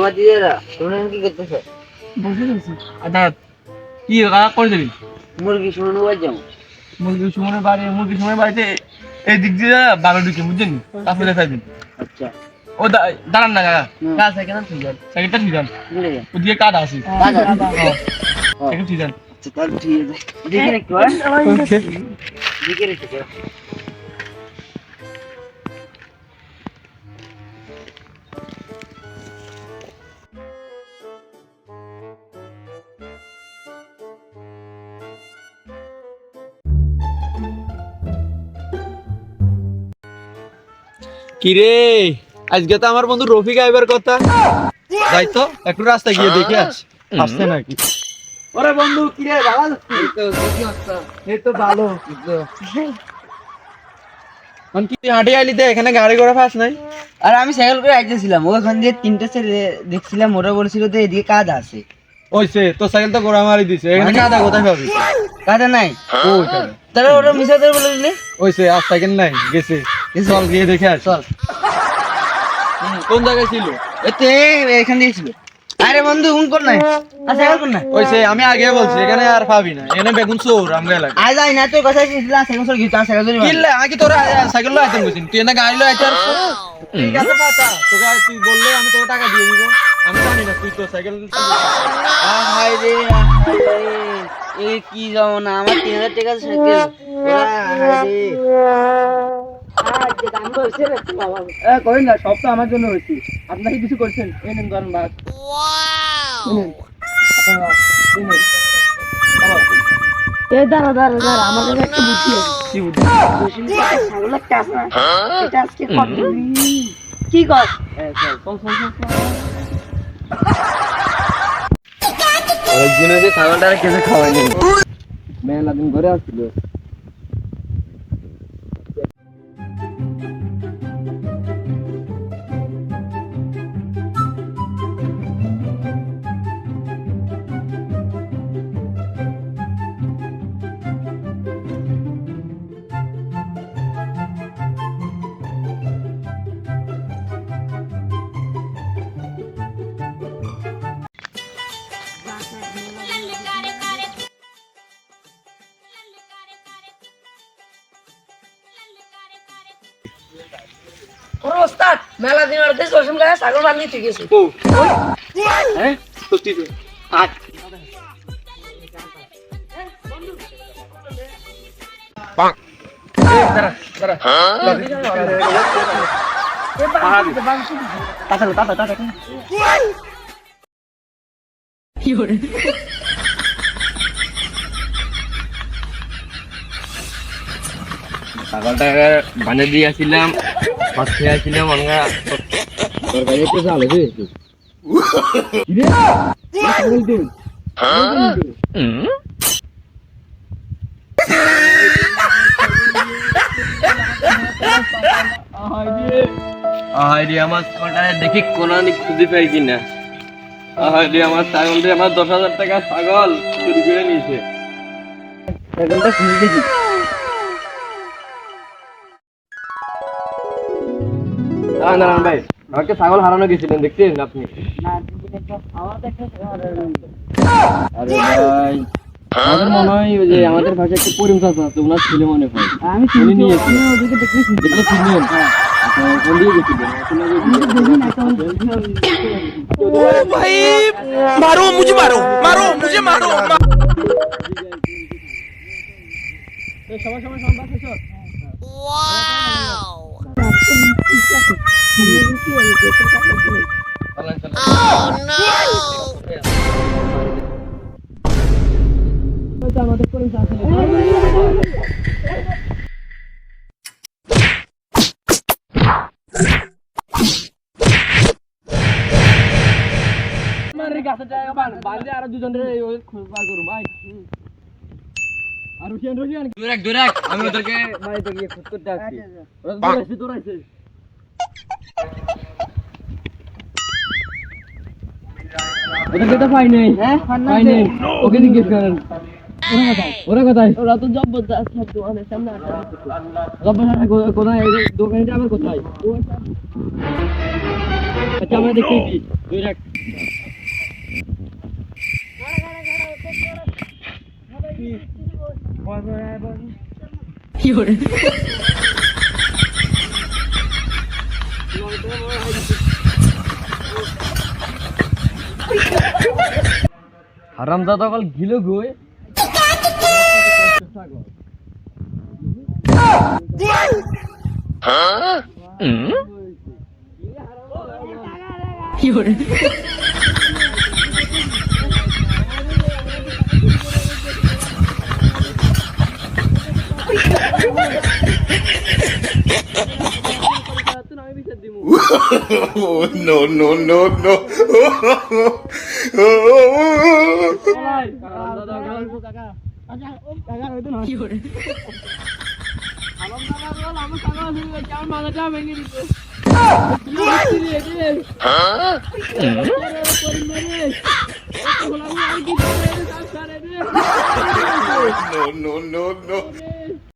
ভাতিজারা তোমরা কি করতেছ? বসে গেছি। আচ্ছা কি কাকা করে দিবি? মুরগি শুনে বাজ যাও। মুরগি সময় বাড়িতে এই দিক দিয়ে বারো ঢুকে বুঝছেন তারপরে দেখাই দিন। আচ্ছা ও দাঁড়ান না কাকা কাজ সাইকেল ঠিক যান সাইকেলটা ঠিক যান বুঝলে যা। ওদিকে কাজ আছে সাইকেল ঠিক যান। আচ্ছা তাহলে ঠিক আছে। দেখে রাখো হ্যাঁ? দেখে রাখো। কিরে আজকে তো আমার বন্ধু রফিক আইবার কথা, যাই তো একটু রাস্তা গিয়ে দেখে আসছে নাকি। ওরে বন্ধু কিরে ভালো আছিস? এই তো ভালো। কি হাঁটি আইলি তো এখানে গাড়ি ঘোড়া পাস নাই? আর আমি সাইকেল করে আইতেছিলাম, ওখান দিয়ে তিনটে ছেলে দেখছিলাম, ওরা বলছিল তো এদিকে কাজ আছে। ওইসে তোর সাইকেল তো ঘোড়া মারি দিছে, এখানে কাদা কোথায় পাবি? কাজে নাই ওইখানে তাহলে ওরা মিশাতে বলে দিলে। ওইসে আর সাইকেল নাই গেছে, চল গিয়ে দেখে আস। চল। কোন জায়গায় ছিল? এতে এখান দিয়ে ছিল। আরে বন্ধু উন কর নাই, আর সাইকেল কর না। ওইসে আমি আগে বলছি এখানে আর পাবি না, এখানে বেগুন চোর আমরা এলাকা। আজ আই না তোর কথা ছিল সাইকেল চল গিয়ে সাইকেল ধরে কিল্লে আমি কি তোর সাইকেল লো আইতেন বুঝিন, তুই না গাড়ি লো আইতার। ঠিক আছে পাতা তোকে তুই বললে আমি তোর টাকা দিয়ে দিব, আমি জানি না তুই তোর সাইকেল। হাই রে এ কি যাও না, আমার 3000 টাকা সাইকেল। করেন না, সব তো আমার জন্য হয়েছে, আপনাকে কিছু করছেন। এই নেন ধরেন ভাত। দাঁড়া দাঁড়া দাঁড়া, আমার কাছে একটা বুদ্ধি আছে। কি বুদ্ধি? ছাগলের কাজ না, এটা আজকে করবি। কি কর? একদিন ওই ছাগলটা কেসে খাওয়াইনি, মেলা দিন ঘরে আসছিল। ওর ওস্তাদ মেলা দিন আর দেশ ওসম গায়ে ছাগল বানিয়ে ঠিক আছে। ও হ্যাঁ সত্যি তো আজ পাক দাঁড়া দাঁড়া তাতা কি করে? ছাগলটা বানিয়ে দিয়েছিলাম, মাছ খেয়েছিলাম আমরা তরকারি একটু ভালো দিয়েছি। আমার ছাগলটা দেখি কোন খুঁজে পাই কিনা। আমার ছাগলটা আমার 10,000 টাকা ছাগল চুরি করে নিয়েছে। ছাগলটা খুঁজে দেখি। নারায়ণ ভাই আমাকে ছাগল হারানো গেছিলেন দেখছেন আপনি? আরে ভাই আমাদের মনে হয় ওই যে আমাদের ভাষায় একটা পরিম চাচা আছে, ওনার ছেলে মনে হয়। আমি উনি নিয়েছে। ওদিকে দেখেছি। দেখলে চিনলেন? ফোন দিয়ে গেছিলেন। भाई मारो मुझे मारो मारो मुझे मारो আরো দুজন বার করুন ভাই। আর রুশিয়ান দূরাক আমি ওদেরকে বাড়িতে গিয়ে খুঁজ করতে আসছি। ওরা দৌড়াইছে। ওদেরকে তো পাই নাই। পাই নাই। ওকে জিজ্ঞেস করেন। ওরা কোথায়? ওরা তো জবরদস্ত দোকানের সামনে আছে। কোথায়? দোকানটা আবার কোথায়? আচ্ছা আমরা দেখি কি তুই রাখ হারামজাদা কল গিলো গই Oh, no, no, no, no. No, no, no, no.